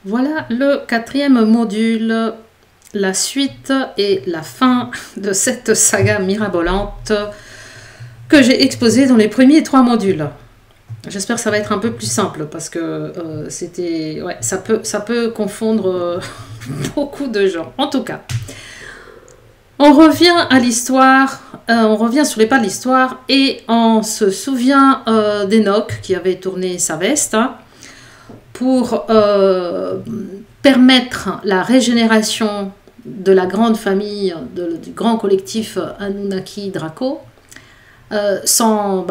Voilà le quatrième module, la suite et la fin de cette saga mirabolante que j'ai exposée dans les premiers 3 modules. J'espère que ça va être un peu plus simple parce que ça peut confondre beaucoup de gens. En tout cas, on revient à l'histoire, on revient sur les pas de l'histoire et on se souvient d'Enoch qui avait tourné sa veste pour permettre la régénération de la grande famille, du grand collectif Anunnaki Draco, sans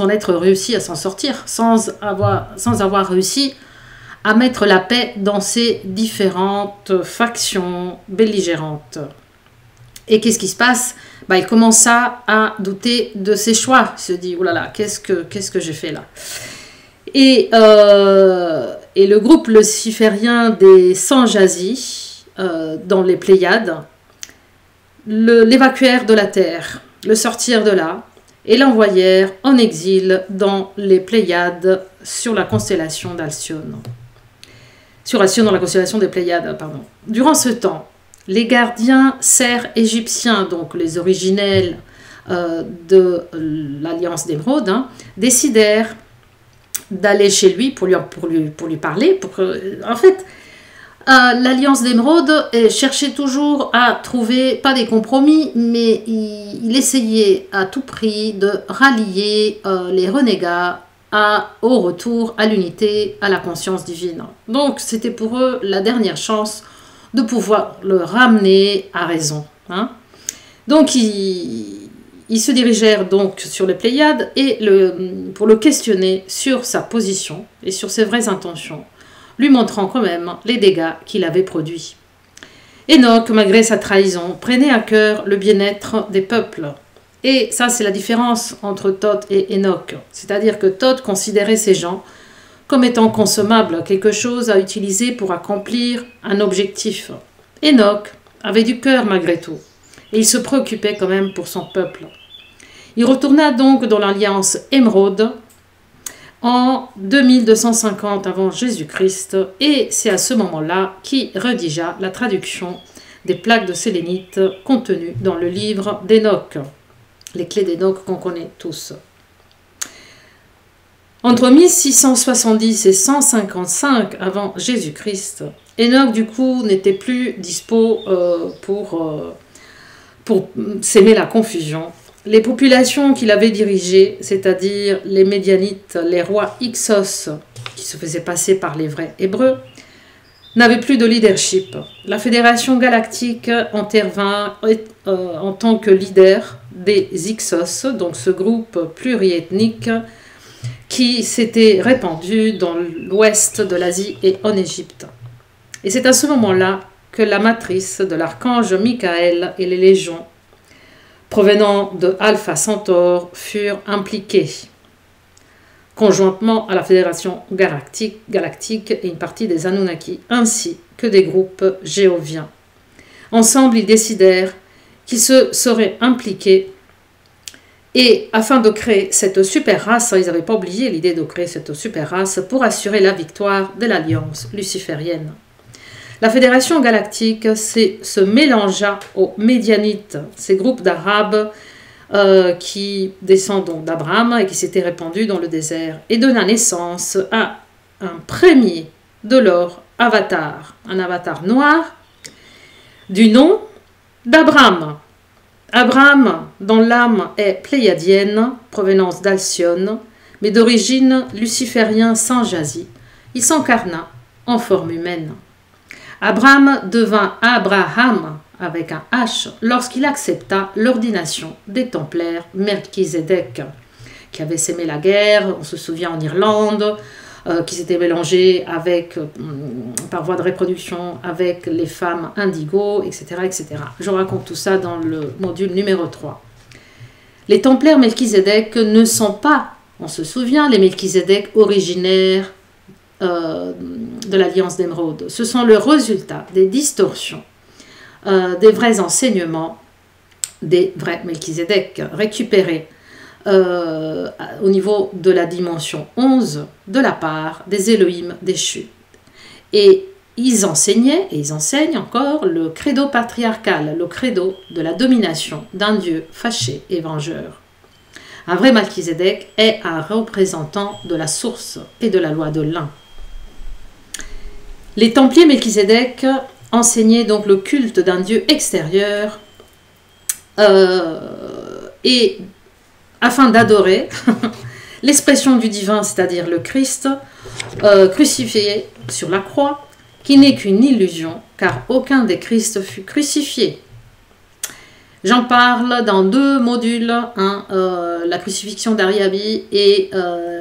en être réussi à s'en sortir, sans avoir réussi à mettre la paix dans ces différentes factions belligérantes. Et qu'est-ce qui se passe? Il commença à douter de ses choix. Il se dit, oh là là, qu'est-ce que j'ai fait là? Et le groupe luciférien des Sanjazi, dans les Pléiades, l'évacuèrent de la Terre, le sortirent de là, et l'envoyèrent en exil dans les Pléiades sur la constellation d'Alcyone. Sur Alcyone dans la constellation des Pléiades, pardon. Durant ce temps, les gardiens serfs égyptiens, donc les originels de l'Alliance d'Émeraude, décidèrent d'aller chez lui pour lui parler. En fait, l'Alliance d'Émeraude cherchait toujours à trouver, pas des compromis, mais il essayait à tout prix de rallier les renégats au retour à l'unité, à la conscience divine. Donc, c'était pour eux la dernière chance de pouvoir le ramener à raison. Donc, ils se dirigèrent donc sur les Pléiades et pour le questionner sur sa position et sur ses vraies intentions, lui montrant quand même les dégâts qu'il avait produits. Enoch, malgré sa trahison, prenait à cœur le bien-être des peuples. Et ça, c'est la différence entre Thoth et Enoch. C'est-à-dire que Thoth considérait ces gens comme étant consommables, quelque chose à utiliser pour accomplir un objectif. Enoch avait du cœur malgré tout, et il se préoccupait quand même pour son peuple. Il retourna donc dans l'Alliance Émeraude en 2250 avant Jésus-Christ, et c'est à ce moment-là qu'il rédigea la traduction des plaques de sélénite contenues dans le livre d'Enoch, les clés d'Enoch qu'on connaît tous. Entre 1670 et 155 avant Jésus-Christ, Enoch du coup n'était plus dispo pour s'aimer la confusion. Les populations qu'il avait dirigées, c'est-à-dire les Médianites, les rois Hyksos, qui se faisaient passer par les vrais Hébreux, n'avaient plus de leadership. La Fédération Galactique intervint en tant que leader des Hyksos, donc ce groupe pluriethnique qui s'était répandu dans l'ouest de l'Asie et en Égypte. Et c'est à ce moment-là que la matrice de l'archange Michael et les légions provenant de Alpha Centaure furent impliquées, conjointement à la Fédération Galactique et une partie des Anunnaki, ainsi que des groupes géoviens. Ensemble, ils décidèrent qu'ils se seraient impliqués et afin de créer cette super race, ils n'avaient pas oublié l'idée de créer cette super race pour assurer la victoire de l'Alliance luciférienne. La Fédération Galactique se mélangea aux Médianites, ces groupes d'Arabes qui descendent donc d'Abraham et qui s'étaient répandus dans le désert, et donna naissance à un premier de leur avatar, un avatar noir du nom d'Abraham. Abraham, dont l'âme est pléiadienne, provenance d'Alcyone, mais d'origine luciférien Sanjazi, il s'incarna en forme humaine. Abraham devint Abraham avec un H lorsqu'il accepta l'ordination des Templaires Melchizedek, qui avait sémé la guerre, on se souvient en Irlande, qui s'était mélangé par voie de reproduction avec les femmes indigo, etc., etc. Je raconte tout ça dans le module numéro 3. Les Templaires Melchizedek ne sont pas, on se souvient, les Melchizedek originaires de l'Alliance d'Émeraude. Ce sont le résultat des distorsions, des vrais enseignements des vrais Melchizedek récupérés au niveau de la dimension 11 de la part des Elohim déchus. Et ils enseignaient, et ils enseignent encore, le credo patriarcal, le credo de la domination d'un Dieu fâché et vengeur. Un vrai Malchizedek est un représentant de la source et de la loi de l'un. Les Templiers Melchizedek enseignaient donc le culte d'un Dieu extérieur et afin d'adorer l'expression du divin, c'est-à-dire le Christ, crucifié sur la croix, qui n'est qu'une illusion, car aucun des Christ fut crucifié. J'en parle dans 2 modules, la crucifixion d'Ariabi et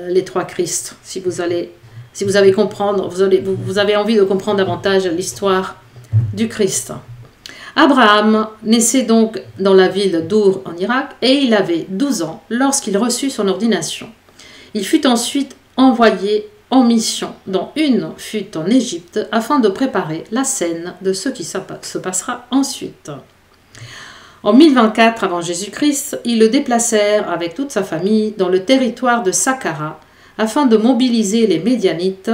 les 3 Christ. Si vous avez comprendre, vous avez envie de comprendre davantage l'histoire du Christ. Abraham naissait donc dans la ville d'Our en Irak et il avait 12 ans lorsqu'il reçut son ordination. Il fut ensuite envoyé en mission, dont une fut en Égypte, afin de préparer la scène de ce qui se passera ensuite. En 1024 avant Jésus-Christ, ils le déplacèrent avec toute sa famille dans le territoire de Saqqara, afin de mobiliser les Médianites,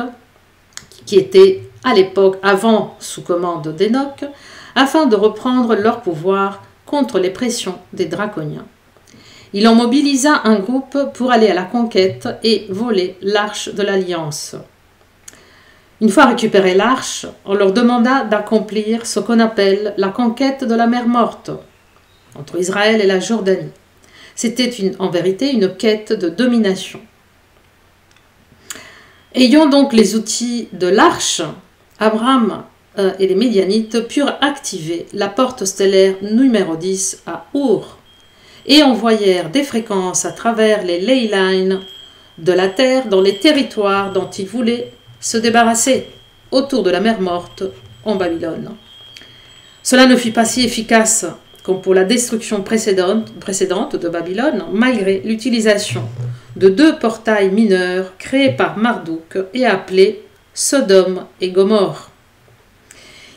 qui étaient à l'époque avant sous commande d'Enoch, afin de reprendre leur pouvoir contre les pressions des Draconiens. Il en mobilisa un groupe pour aller à la conquête et voler l'arche de l'Alliance. Une fois récupérée l'arche, on leur demanda d'accomplir ce qu'on appelle la conquête de la mer Morte, entre Israël et la Jordanie. C'était en vérité une quête de domination. Ayant donc les outils de l'arche, Abraham et les Médianites purent activer la porte stellaire numéro 10 à Our et envoyèrent des fréquences à travers les ley lines de la Terre dans les territoires dont ils voulaient se débarrasser autour de la mer Morte en Babylone. Cela ne fut pas si efficace comme pour la destruction précédente de Babylone, malgré l'utilisation de 2 portails mineurs créés par Marduk et appelés Sodome et Gomorre.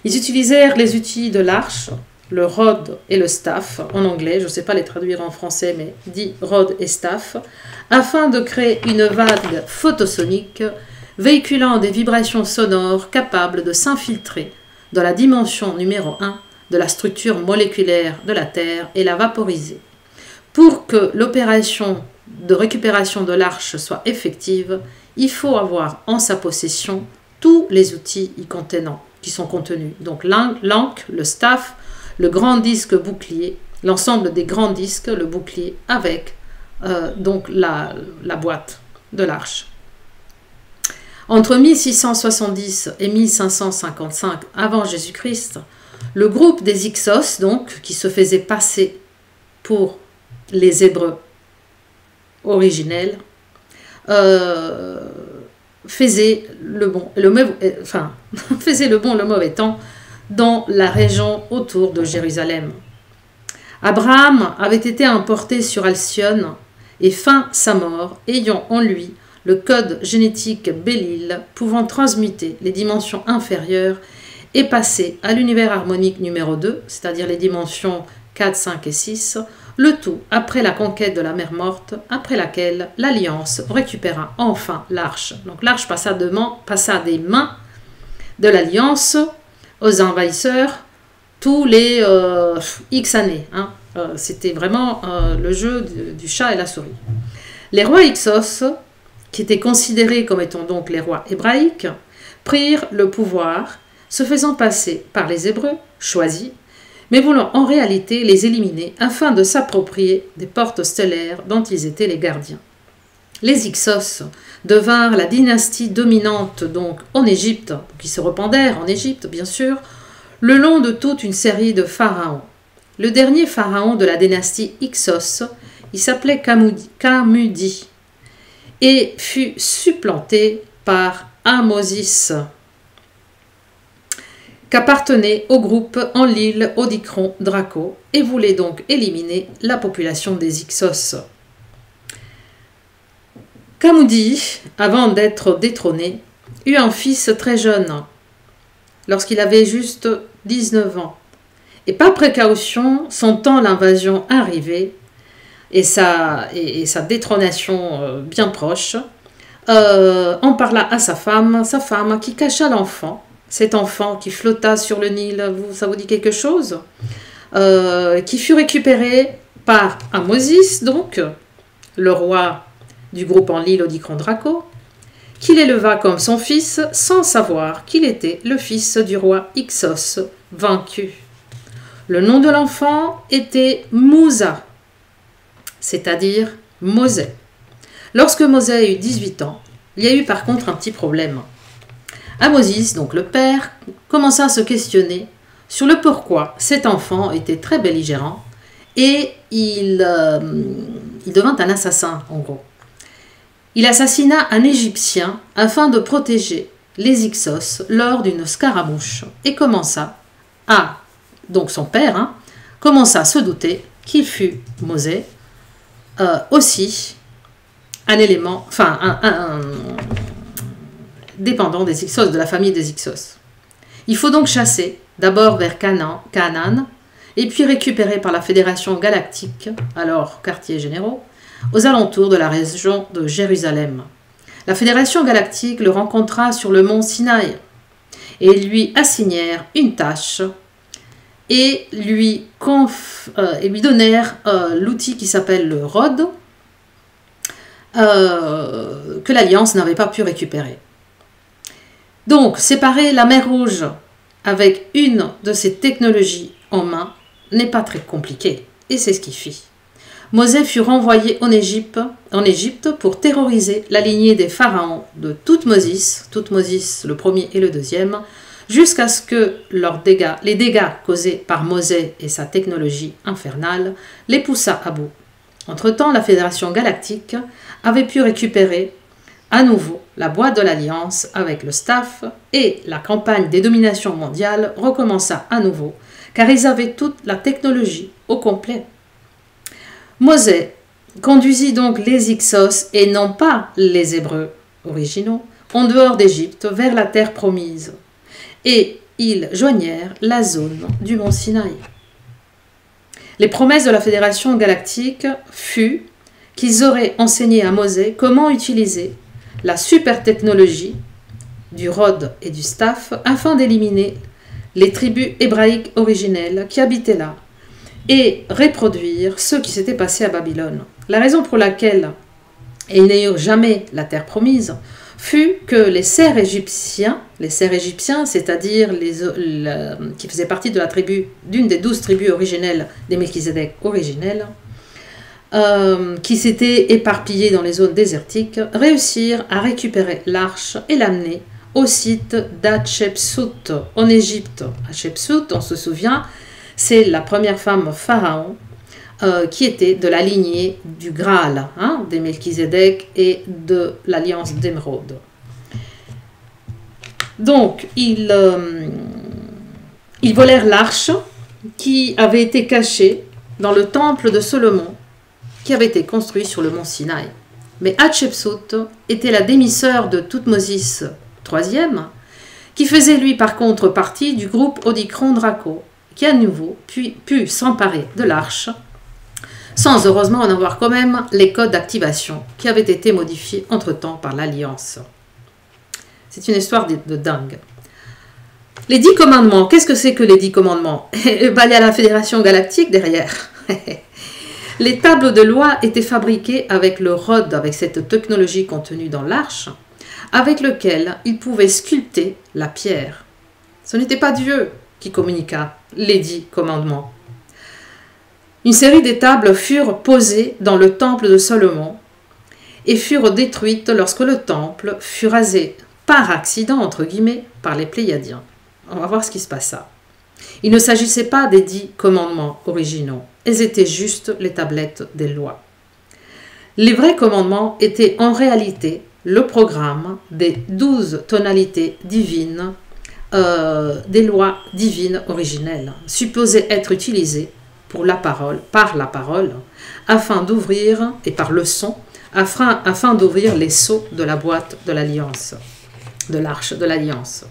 Ils utilisèrent les outils de l'arche, le rod et le staff, en anglais, je ne sais pas les traduire en français, mais dit rod et staff, afin de créer une vague photosonique véhiculant des vibrations sonores capables de s'infiltrer dans la dimension numéro 1 de la structure moléculaire de la Terre et la vaporiser. Pour que l'opération de récupération de l'arche soit effective, il faut avoir en sa possession tous les outils qui sont contenus. Donc l'ancre, le staff, le grand disque bouclier, l'ensemble des grands disques, le bouclier avec donc la boîte de l'arche. Entre 1670 et 1555 avant Jésus-Christ, le groupe des Hyksos, donc, qui se faisait passer pour les Hébreux originels, faisait le bon et le mauvais temps dans la région autour de Jérusalem. Abraham avait été emporté sur Alcyone et fin sa mort, ayant en lui le code génétique Bélil, pouvant transmuter les dimensions inférieures et passer à l'univers harmonique numéro 2, c'est-à-dire les dimensions 4, 5 et 6, le tout après la conquête de la mer Morte, après laquelle l'Alliance récupéra enfin l'arche. Donc l'arche passa des mains de l'Alliance aux envahisseurs tous les X années. C'était vraiment le jeu du chat et la souris. Les rois Hyksos, qui étaient considérés comme étant donc les rois hébraïques, prirent le pouvoir, se faisant passer par les Hébreux choisis, mais voulant en réalité les éliminer afin de s'approprier des portes stellaires dont ils étaient les gardiens. Les Hyksos devinrent la dynastie dominante donc en Égypte, qui se répandèrent en Égypte bien sûr, le long de toute une série de pharaons. Le dernier pharaon de la dynastie Hyksos, il s'appelait Kamudi et fut supplanté par Ahmosis, qu'appartenait au groupe Enlil Odicron Draco et voulait donc éliminer la population des Hyksos. Kamudi, avant d'être détrôné, eut un fils très jeune, lorsqu'il avait juste 19 ans. Et par précaution, sentant l'invasion arriver, et sa détrônation bien proche, en parla à sa femme qui cacha l'enfant, cet enfant qui flotta sur le Nil, ça vous dit quelque chose, qui fut récupéré par Ahmosis, donc, le roi du groupe en l'île Odicron Draco, qui l'éleva comme son fils sans savoir qu'il était le fils du roi Ixos vaincu. Le nom de l'enfant était Musa, c'est-à-dire Mosè. Lorsque Mosè eut 18 ans, il y a eu par contre un petit problème. Ahmosis, donc le père, commença à se questionner sur le pourquoi cet enfant était très belligérant et il devint un assassin en gros. Il assassina un Égyptien afin de protéger les Ixos lors d'une scaramouche et commença à, donc son père, commença à se douter qu'il fut Mosè aussi un élément, enfin un dépendant des Ixos, de la famille des Ixos. Il faut donc chasser d'abord vers Canaan et puis récupérer par la Fédération Galactique, alors quartiers généraux, aux alentours de la région de Jérusalem. La Fédération Galactique le rencontra sur le mont Sinaï et lui assignèrent une tâche et lui donnèrent l'outil qui s'appelle le Rod, que l'Alliance n'avait pas pu récupérer. Donc, séparer la mer Rouge avec une de ces technologies en main n'est pas très compliqué, et c'est ce qu'il fit. Mosè fut renvoyé en Égypte pour terroriser la lignée des pharaons de Toutmosis le premier et le deuxième, jusqu'à ce que les dégâts causés par Mosè et sa technologie infernale les poussa à bout. Entre-temps, la Fédération Galactique avait pu récupérer à nouveau la boîte de l'Alliance avec le staff et la campagne des dominations mondiales recommença à nouveau, car ils avaient toute la technologie au complet. Mosè conduisit donc les Ixos et non pas les Hébreux originaux en dehors d'Égypte vers la terre promise et ils joignèrent la zone du mont Sinaï. Les promesses de la Fédération Galactique fut qu'ils auraient enseigné à Mosè comment utiliser la super technologie du Rod et du Staff afin d'éliminer les tribus hébraïques originelles qui habitaient là et reproduire ce qui s'était passé à Babylone. La raison pour laquelle ils n'eurent jamais la terre promise fut que les serfs égyptiens, c'est-à-dire qui faisaient partie de la tribu, d'une des 12 tribus originelles des Melchizedek originelles, qui s'étaient éparpillés dans les zones désertiques, réussirent à récupérer l'arche et l'amener au site d'Hatshepsut en Égypte. Hatshepsut, on se souvient, c'est la première femme pharaon qui était de la lignée du Graal, des Melchizedek et de l'alliance d'Émeraude. Donc, ils volèrent l'arche qui avait été cachée dans le temple de Salomon, qui avait été construit sur le mont Sinaï. Mais Hatshepsut était la demi-sœur de Toutmosis III, qui faisait lui par contre partie du groupe Odicron Draco, qui à nouveau pu s'emparer de l'arche, sans heureusement en avoir quand même les codes d'activation qui avaient été modifiés entre-temps par l'Alliance. C'est une histoire de dingue. Les 10 commandements, qu'est-ce que c'est que les 10 commandements? Il y a la Fédération Galactique derrière. Les tables de loi étaient fabriquées avec le Rod, avec cette technologie contenue dans l'arche, avec lequel ils pouvaient sculpter la pierre. Ce n'était pas Dieu qui communiqua les 10 commandements. Une série d'étables furent posées dans le temple de Salomon et furent détruites lorsque le temple fut rasé par accident, entre guillemets, par les Pléiadiens. On va voir ce qui se passa. Il ne s'agissait pas des 10 commandements originaux, elles étaient juste les tablettes des lois. Les vrais commandements étaient en réalité le programme des 12 tonalités divines, des lois divines originelles, supposées être utilisées par la parole, afin d'ouvrir, et par le son, afin d'ouvrir les sceaux de la boîte de l'Alliance, de l'arche de l'Alliance.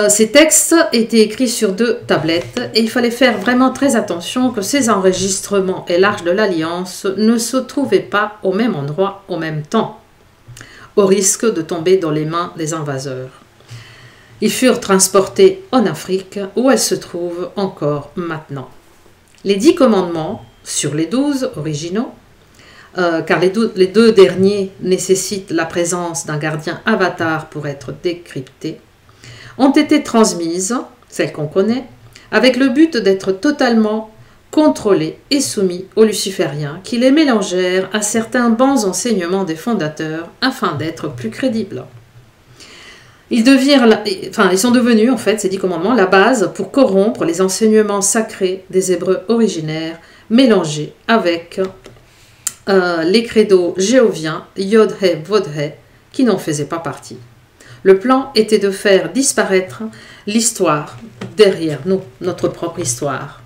Ces textes étaient écrits sur 2 tablettes et il fallait faire vraiment très attention que ces enregistrements et l'Arche de l'Alliance ne se trouvaient pas au même endroit au même temps, au risque de tomber dans les mains des invaseurs. Ils furent transportés en Afrique où elles se trouvent encore maintenant. Les 10 commandements sur les 12 originaux, car les 2 derniers nécessitent la présence d'un gardien avatar pour être décryptés, ont été transmises, celles qu'on connaît, avec le but d'être totalement contrôlés et soumis aux lucifériens qui les mélangèrent à certains bons enseignements des fondateurs afin d'être plus crédibles. Ils sont devenus, en fait, ces 10 commandements, la base pour corrompre les enseignements sacrés des Hébreux originaires mélangés avec les credos jéhoviens Yod-He, Vod-He, qui n'en faisaient pas partie. Le plan était de faire disparaître l'histoire derrière nous, notre propre histoire.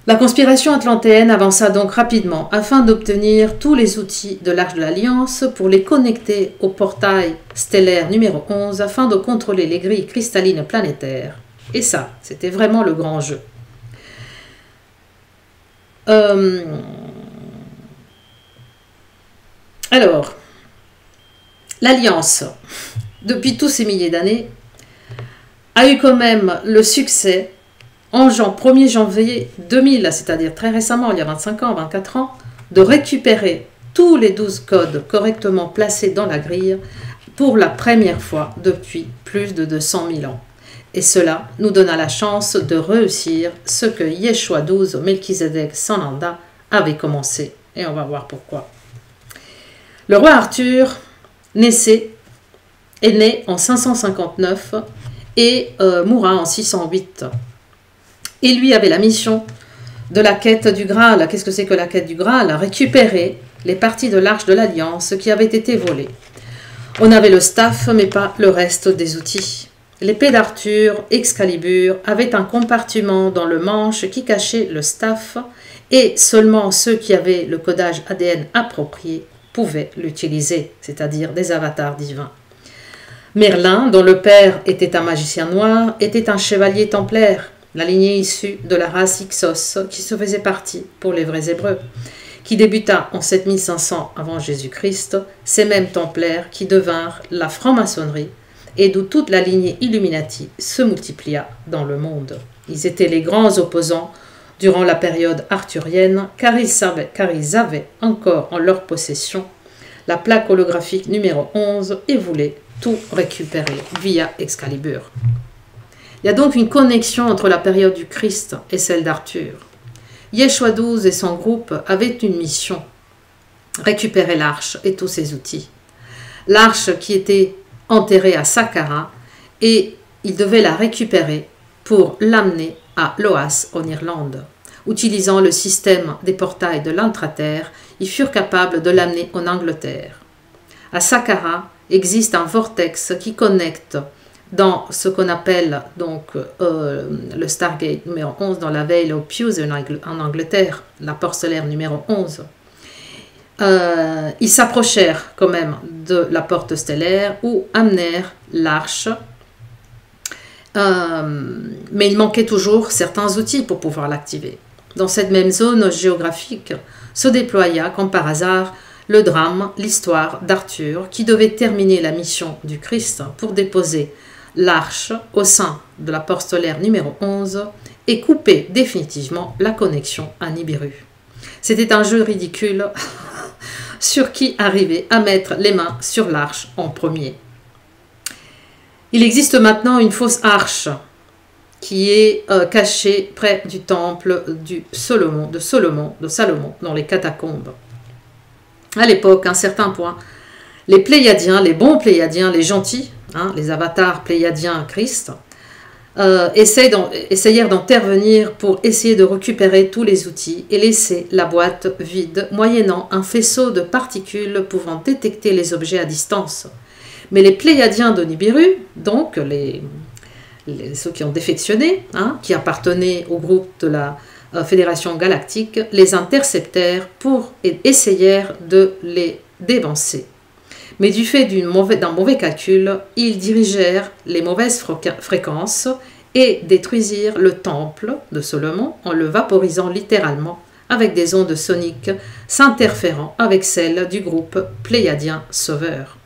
La conspiration atlantéenne avança donc rapidement afin d'obtenir tous les outils de l'Arche de l'Alliance pour les connecter au portail stellaire numéro 11 afin de contrôler les grilles cristallines planétaires. Et ça, c'était vraiment le grand jeu. Alors, l'Alliance, depuis tous ces milliers d'années, a eu quand même le succès en 1er janvier 2000, c'est-à-dire très récemment, il y a 25 ans, 24 ans, de récupérer tous les 12 codes correctement placés dans la grille pour la première fois depuis plus de 200 000 ans. Et cela nous donna la chance de réussir ce que Yeshua 12 Melchizedek Sananda avait commencé. Et on va voir pourquoi. Le roi Arthur est né en 559 et mourra en 608. Et lui avait la mission de la quête du Graal. Qu'est-ce que c'est que la quête du Graal? Récupérer les parties de l'Arche de l'Alliance qui avaient été volées. On avait le staff, mais pas le reste des outils. L'épée d'Arthur, Excalibur, avait un compartiment dans le manche qui cachait le staff et seulement ceux qui avaient le codage ADN approprié pouvaient l'utiliser, c'est-à-dire des avatars divins. Merlin, dont le père était un magicien noir, était un chevalier templaire, la lignée issue de la race Ixos, qui se faisait partie pour les vrais Hébreux, qui débuta en 7500 avant Jésus-Christ, ces mêmes templaires qui devinrent la franc-maçonnerie et d'où toute la lignée Illuminati se multiplia dans le monde. Ils étaient les grands opposants durant la période arthurienne, car ils avaient encore en leur possession la plaque holographique numéro 11 et voulaient tout récupérer via Excalibur. Il y a donc une connexion entre la période du Christ et celle d'Arthur. Yeshua 12 et son groupe avaient une mission, récupérer l'arche et tous ses outils. L'arche qui était enterrée à Saqqara et ils devaient la récupérer pour l'amener à Loas en Irlande. Utilisant le système des portails de l'Intraterre, ils furent capables de l'amener en Angleterre. À Saqqara existe un vortex qui connecte dans ce qu'on appelle donc le Stargate numéro 11 dans la Vale of Pewes en Angleterre, la porte stellaire numéro 11. Ils s'approchèrent quand même de la porte stellaire où amenèrent l'arche, mais il manquait toujours certains outils pour pouvoir l'activer. Dans cette même zone géographique se déploya, comme par hasard, le drame, l'histoire d'Arthur, qui devait terminer la mission du Christ pour déposer l'arche au sein de la porte stellaire numéro 11 et couper définitivement la connexion à Nibiru. C'était un jeu ridicule sur qui arrivait à mettre les mains sur l'arche en premier. Il existe maintenant une fausse arche qui est cachée près du temple de Salomon, dans les catacombes. À l'époque, à un certain point, les Pléiadiens, les bons Pléiadiens, les gentils, les avatars Pléiadiens Christ, essayèrent d'intervenir pour essayer de récupérer tous les outils et laisser la boîte vide, moyennant un faisceau de particules pouvant détecter les objets à distance. Mais les Pléiadiens de Nibiru, donc ceux qui ont défectionné, qui appartenaient au groupe de la Fédération Galactique, les interceptèrent et essayèrent de les dévancer. Mais du fait d'un mauvais calcul, ils dirigèrent les mauvaises fréquences et détruisirent le temple de Salomon en le vaporisant littéralement avec des ondes soniques s'interférant avec celles du groupe pléiadien sauveur.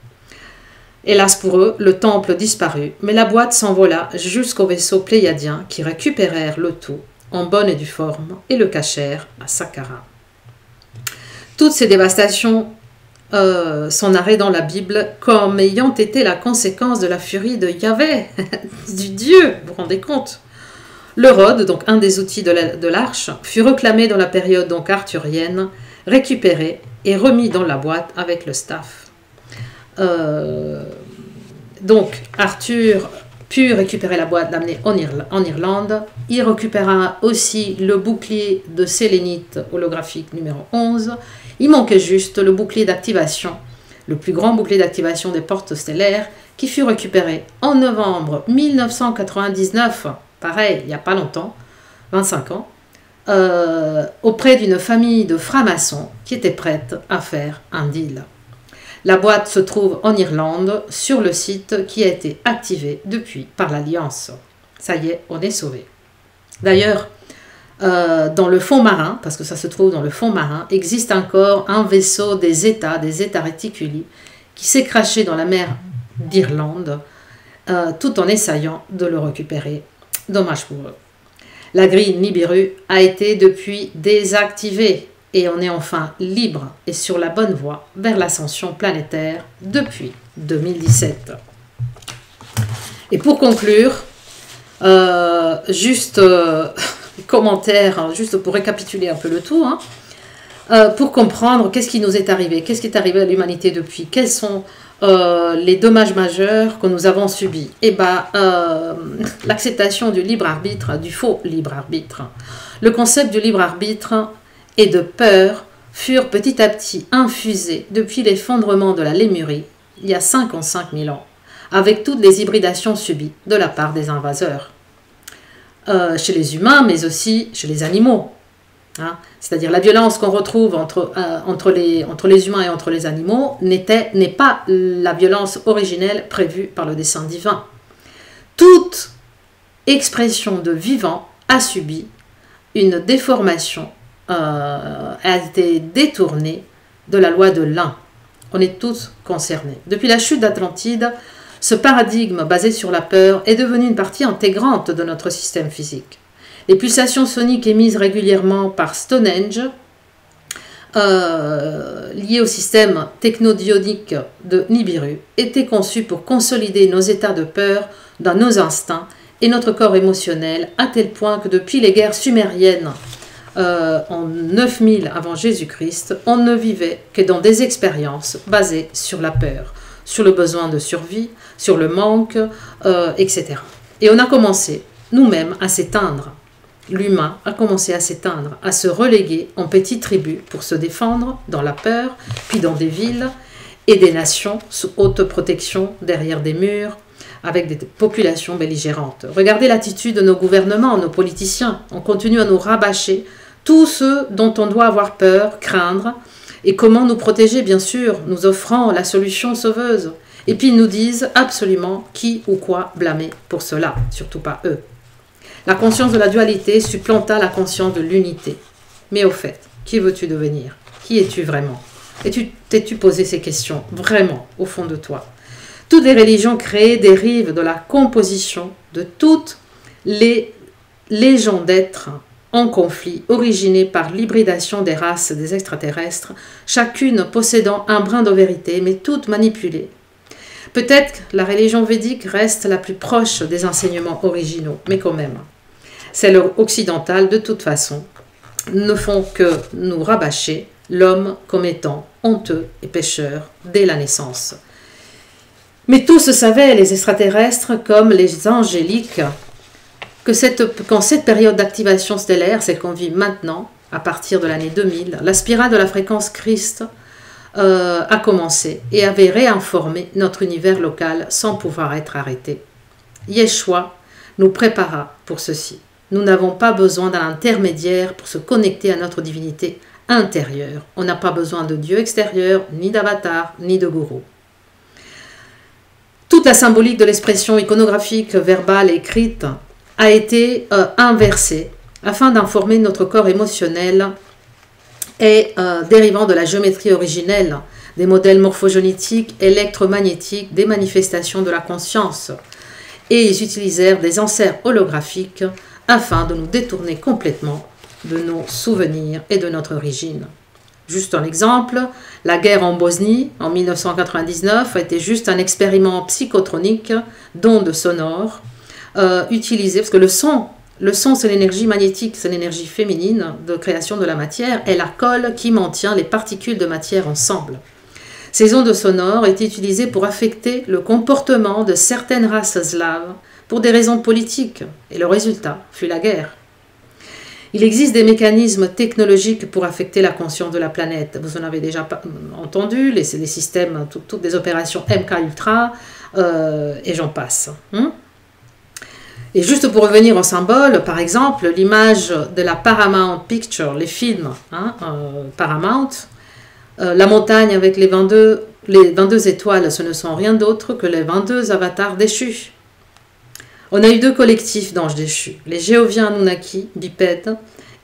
Hélas pour eux, le temple disparut, mais la boîte s'envola jusqu'au vaisseau pléiadien qui récupérèrent le tout en bonne et due forme et le cachèrent à Saqqara. Toutes ces dévastations sont narrées dans la Bible comme ayant été la conséquence de la furie de Yahvé, du Dieu, vous vous rendez compte? Le rod, donc un des outils de l'arche, fut réclamé dans la période donc arthurienne, récupéré et remis dans la boîte avec le staff. Donc Arthur put récupérer la boîte, l'amener en Irlande. Il récupéra aussi le bouclier de sélénite holographique numéro 11. Il manquait juste le bouclier d'activation, le plus grand bouclier d'activation des portes stellaires, qui fut récupéré en novembre 1999, pareil, il n'y a pas longtemps, 25 ans, auprès d'une famille de francs-maçons qui était prête à faire un deal. La boîte se trouve en Irlande, sur le site qui a été activé depuis par l'Alliance. Ça y est, on est sauvé. D'ailleurs, dans le fond marin, parce que ça se trouve dans le fond marin, existe encore un vaisseau des États réticulis, qui s'est craché dans la mer d'Irlande, tout en essayant de le récupérer. Dommage pour eux. La grille Nibiru a été depuis désactivée et on est enfin libre et sur la bonne voie vers l'ascension planétaire depuis 2017. Et pour conclure, commentaires, juste pour récapituler un peu le tout, pour comprendre qu'est-ce qui nous est arrivé, qu'est-ce qui est arrivé à l'humanité depuis, quels sont les dommages majeurs que nous avons subis. Et l'acceptation du libre arbitre, du faux libre arbitre. Le concept du libre arbitre et de peur furent petit à petit infusés depuis l'effondrement de la Lémurie, il y a 55 000 ans, avec toutes les hybridations subies de la part des invaseurs. Chez les humains, mais aussi chez les animaux. C'est-à-dire la violence qu'on retrouve entre les humains et entre les animaux n'est pas la violence originelle prévue par le dessein divin. Toute expression de vivant a subi une déformation, a été détournée de la loi de l'un. On est tous concernés. Depuis la chute d'Atlantide, ce paradigme basé sur la peur est devenu une partie intégrante de notre système physique. Les pulsations soniques émises régulièrement par Stonehenge, liées au système technodionique de Nibiru, étaient conçues pour consolider nos états de peur dans nos instincts et notre corps émotionnel, à tel point que depuis les guerres sumériennes, en 9000 avant Jésus-Christ, on ne vivait que dans des expériences basées sur la peur, sur le besoin de survie, sur le manque, etc. Et on a commencé, nous-mêmes, à s'éteindre. L'humain a commencé à s'éteindre, à se reléguer en petites tribus pour se défendre dans la peur, puis dans des villes et des nations sous haute protection, derrière des murs, avec des populations belligérantes. Regardez l'attitude de nos gouvernements, nos politiciens. On continue à nous rabâcher tout ce dont on doit avoir peur, craindre, et comment nous protéger, bien sûr, nous offrant la solution sauveuse. Et puis ils nous disent absolument qui ou quoi blâmer pour cela, surtout pas eux. La conscience de la dualité supplanta la conscience de l'unité. Mais au fait, qui veux-tu devenir? Qui es-tu vraiment? Et t'es-tu posé ces questions, vraiment, au fond de toi? Toutes les religions créées dérivent de la composition de toutes les légions d'êtres en conflit, originées par l'hybridation des races des extraterrestres, chacune possédant un brin de vérité, mais toutes manipulées. Peut-être que la religion védique reste la plus proche des enseignements originaux, mais quand même. Celles occidentales, de toute façon, ne font que nous rabâcher l'homme comme étant honteux et pécheur dès la naissance. Mais tous savaient, les extraterrestres comme les angéliques, qu'en cette période d'activation stellaire, celle qu'on vit maintenant, à partir de l'année 2000, la spirale de la fréquence Christ a commencé et avait réinformé notre univers local sans pouvoir être arrêté. Yeshua nous prépara pour ceci. Nous n'avons pas besoin d'un intermédiaire pour se connecter à notre divinité intérieure. On n'a pas besoin de Dieu extérieur, ni d'avatar, ni de gourou. Toute la symbolique de l'expression iconographique, verbale et écrite a été inversée afin d'informer notre corps émotionnel et dérivant de la géométrie originelle, des modèles morphogénétiques, électromagnétiques, des manifestations de la conscience. Et ils utilisèrent des enserts holographiques afin de nous détourner complètement de nos souvenirs et de notre origine. Juste un exemple, la guerre en Bosnie en 1999 a été juste un expériment psychotronique d'ondes sonores utilisées, parce que le son c'est l'énergie magnétique, c'est l'énergie féminine de création de la matière, et la colle qui maintient les particules de matière ensemble. Ces ondes sonores étaient utilisées pour affecter le comportement de certaines races slaves pour des raisons politiques, et le résultat fut la guerre. Il existe des mécanismes technologiques pour affecter la conscience de la planète. Vous en avez déjà entendu, les systèmes, toutes les opérations MK-Ultra, et j'en passe. Et juste pour revenir au symbole, par exemple, l'image de la Paramount Picture, les films Paramount, la montagne avec les 22 étoiles, ce ne sont rien d'autre que les 22 avatars déchus. On a eu 2 collectifs d'anges déchus, les Géoviens Anunnaki, bipèdes,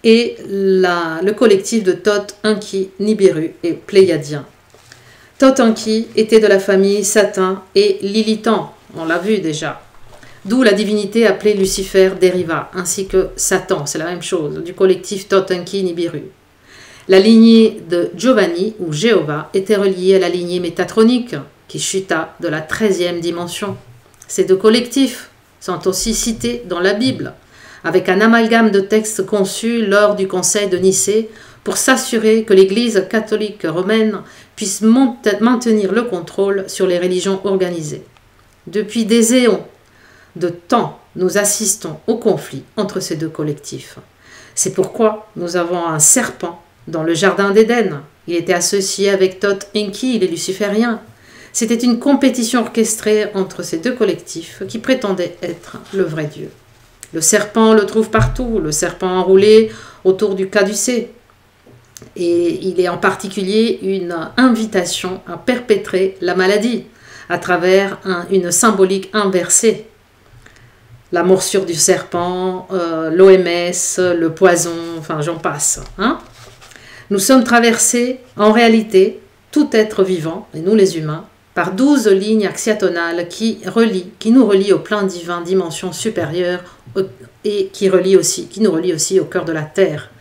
et le collectif de Thoth, Enki, Nibiru et Pléiadiens. Thoth Enki était de la famille Satin et Lilithan, on l'a vu déjà, d'où la divinité appelée Lucifer dériva, ainsi que Satan, c'est la même chose, du collectif Thoth Enki, Nibiru. La lignée de Giovanni ou Jéhovah était reliée à la lignée métatronique, qui chuta de la 13e dimension. Ces 2 collectifs sont aussi cités dans la Bible, avec un amalgame de textes conçus lors du Conseil de Nicée pour s'assurer que l'Église catholique romaine puisse maintenir le contrôle sur les religions organisées. Depuis des éons de temps, nous assistons au conflit entre ces 2 collectifs. C'est pourquoi nous avons un serpent dans le jardin d'Éden. Il était associé avec Thoth Enki, les Lucifériens. C'était une compétition orchestrée entre ces 2 collectifs qui prétendaient être le vrai Dieu. Le serpent le trouve partout, le serpent enroulé autour du caducée. Et il est en particulier une invitation à perpétrer la maladie à travers une symbolique inversée. La morsure du serpent, l'OMS, le poison, enfin j'en passe. Nous sommes traversés, en réalité, tout être vivant, et nous les humains, par 12 lignes axiatonales qui nous relient au plan divin, dimension supérieure, et qui nous relient aussi au cœur de la Terre.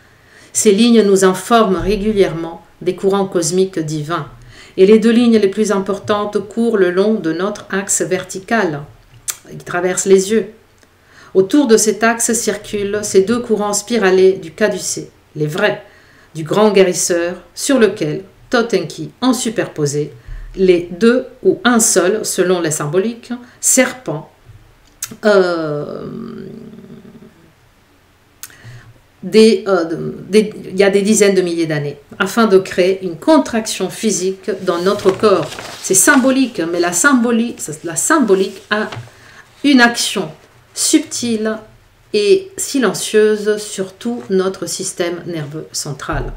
Ces lignes nous informent régulièrement des courants cosmiques divins, et les 2 lignes les plus importantes courent le long de notre axe vertical, qui traverse les yeux. Autour de cet axe circulent ces 2 courants spiralés du caducée, les vrais, du grand guérisseur, sur lequel Thoth Enki en superposé les 2 ou un seul, selon les symboliques, serpents il y a des dizaines de milliers d'années, afin de créer une contraction physique dans notre corps. C'est symbolique, mais la symbolique a une action subtile et silencieuse sur tout notre système nerveux central.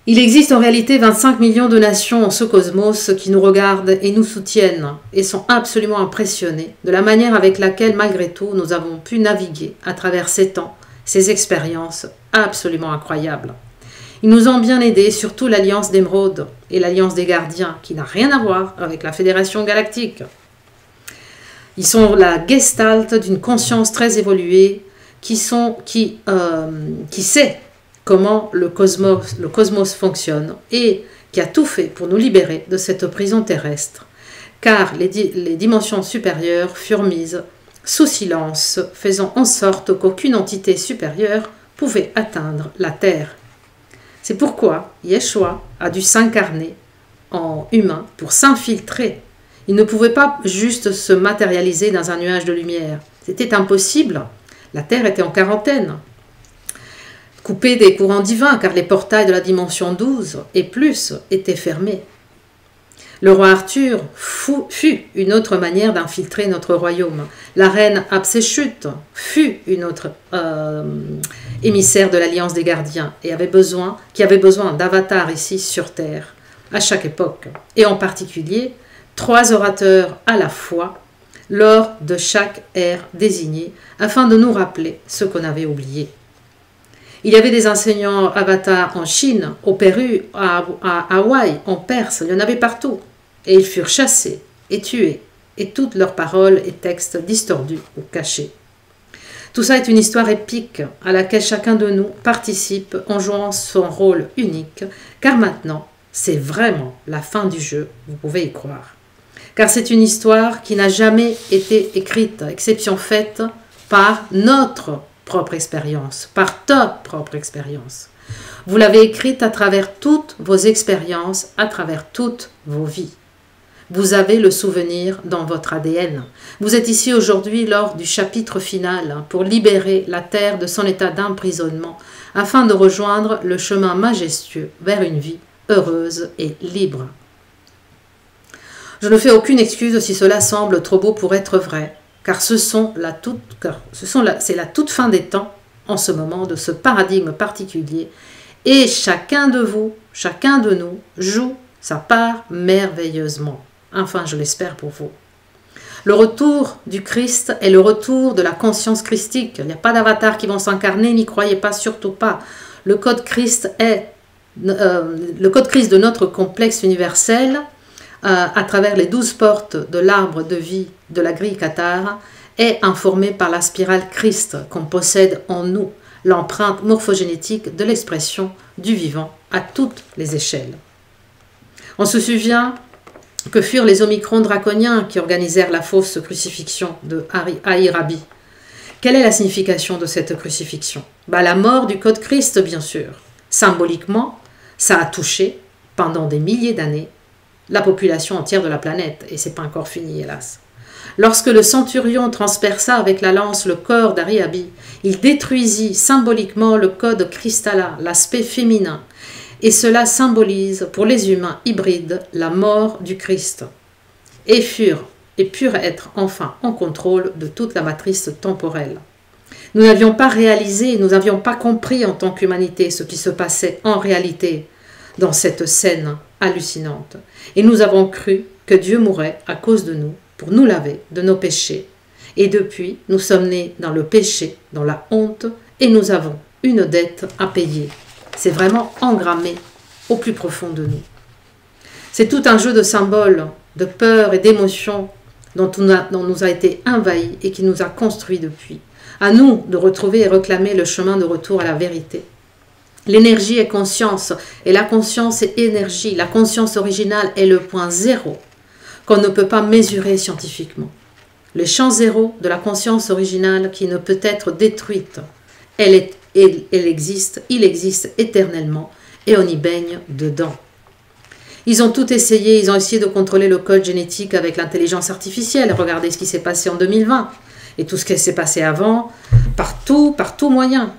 Il existe en réalité 25 millions de nations en ce cosmos qui nous regardent et nous soutiennent et sont absolument impressionnés de la manière avec laquelle, malgré tout, nous avons pu naviguer à travers ces temps, ces expériences absolument incroyables. Ils nous ont bien aidés, surtout l'Alliance d'Émeraude et l'Alliance des Gardiens, qui n'a rien à voir avec la Fédération Galactique. Ils sont la gestalt d'une conscience très évoluée qui sait comment le cosmos fonctionne et qui a tout fait pour nous libérer de cette prison terrestre, car les dimensions supérieures furent mises sous silence, faisant en sorte qu'aucune entité supérieure pouvait atteindre la Terre. C'est pourquoi Yeshua a dû s'incarner en humain pour s'infiltrer. Il ne pouvait pas juste se matérialiser dans un nuage de lumière. C'était impossible. La Terre était en quarantaine, coupée des courants divins, car les portails de la dimension 12 et plus étaient fermés. Le roi Arthur fut une autre manière d'infiltrer notre royaume. La reine Hatshepsut fut une autre émissaire de l'Alliance des Gardiens et qui avait besoin d'avatars ici sur Terre, à chaque époque. Et en particulier, 3 orateurs à la fois, lors de chaque ère désignée, afin de nous rappeler ce qu'on avait oublié. Il y avait des enseignants avatars en Chine, au Pérou, à Hawaï, en Perse, il y en avait partout. Et ils furent chassés et tués, et toutes leurs paroles et textes distordus ou cachés. Tout ça est une histoire épique à laquelle chacun de nous participe en jouant son rôle unique, car maintenant, c'est vraiment la fin du jeu, vous pouvez y croire. Car c'est une histoire qui n'a jamais été écrite, exception faite par notre propre expérience, par ta propre expérience. Vous l'avez écrite à travers toutes vos expériences, à travers toutes vos vies. Vous avez le souvenir dans votre ADN. Vous êtes ici aujourd'hui lors du chapitre final pour libérer la Terre de son état d'emprisonnement afin de rejoindre le chemin majestueux vers une vie heureuse et libre. Je ne fais aucune excuse si cela semble trop beau pour être vrai, car c'est la toute fin des temps en ce moment de ce paradigme particulier et chacun de vous, chacun de nous joue sa part merveilleusement. Enfin, je l'espère pour vous. Le retour du Christ est le retour de la conscience christique. Il n'y a pas d'avatar qui vont s'incarner, n'y croyez pas, surtout pas. Le code Christ de notre complexe universel, à travers les 12 portes de l'arbre de vie de la grille Qatar, est informé par la spirale Christ qu'on possède en nous, l'empreinte morphogénétique de l'expression du vivant à toutes les échelles. On se souvient que furent les Omicrons draconiens qui organisèrent la fausse crucifixion de Haïrabi. Quelle est la signification de cette crucifixion? La mort du code Christ, bien sûr. Symboliquement, ça a touché, pendant des milliers d'années, la population entière de la planète, et c'est pas encore fini, hélas. Lorsque le centurion transperça avec la lance le corps d'Haïrabi, il détruisit symboliquement le code cristallin, l'aspect féminin, et cela symbolise pour les humains hybrides la mort du Christ, et purent être enfin en contrôle de toute la matrice temporelle. Nous n'avions pas réalisé, nous n'avions pas compris en tant qu'humanité ce qui se passait en réalité dans cette scène hallucinante. Et nous avons cru que Dieu mourait à cause de nous, pour nous laver de nos péchés. Et depuis, nous sommes nés dans le péché, dans la honte, et nous avons une dette à payer. C'est vraiment engrammé au plus profond de nous. C'est tout un jeu de symboles, de peur et d'émotions dont nous a été envahi et qui nous a construits depuis. À nous de retrouver et réclamer le chemin de retour à la vérité. L'énergie est conscience, et la conscience est énergie. La conscience originale est le point zéro qu'on ne peut pas mesurer scientifiquement. Le champ zéro de la conscience originale qui ne peut être détruite. Il existe éternellement et on y baigne dedans. Ils ont tout essayé, ils ont essayé de contrôler le code génétique avec l'intelligence artificielle. Regardez ce qui s'est passé en 2020 et tout ce qui s'est passé avant, par tout moyen.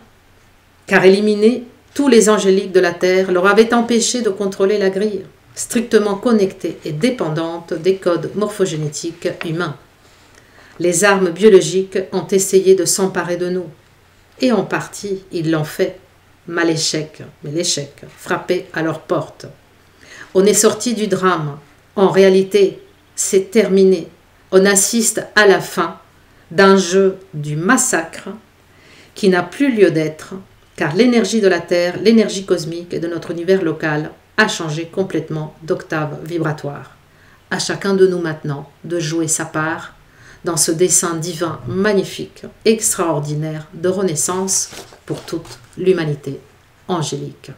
Car éliminer tous les angéliques de la Terre leur avait empêché de contrôler la grille, strictement connectée et dépendante des codes morphogénétiques humains. Les armes biologiques ont essayé de s'emparer de nous. Et en partie, ils l'ont fait, mais l'échec frappait à leur porte. On est sorti du drame. En réalité, c'est terminé. On assiste à la fin d'un jeu du massacre qui n'a plus lieu d'être, car l'énergie de la Terre, l'énergie cosmique et de notre univers local a changé complètement d'octave vibratoire. À chacun de nous maintenant de jouer sa part dans ce dessin divin magnifique, extraordinaire de renaissance pour toute l'humanité angélique.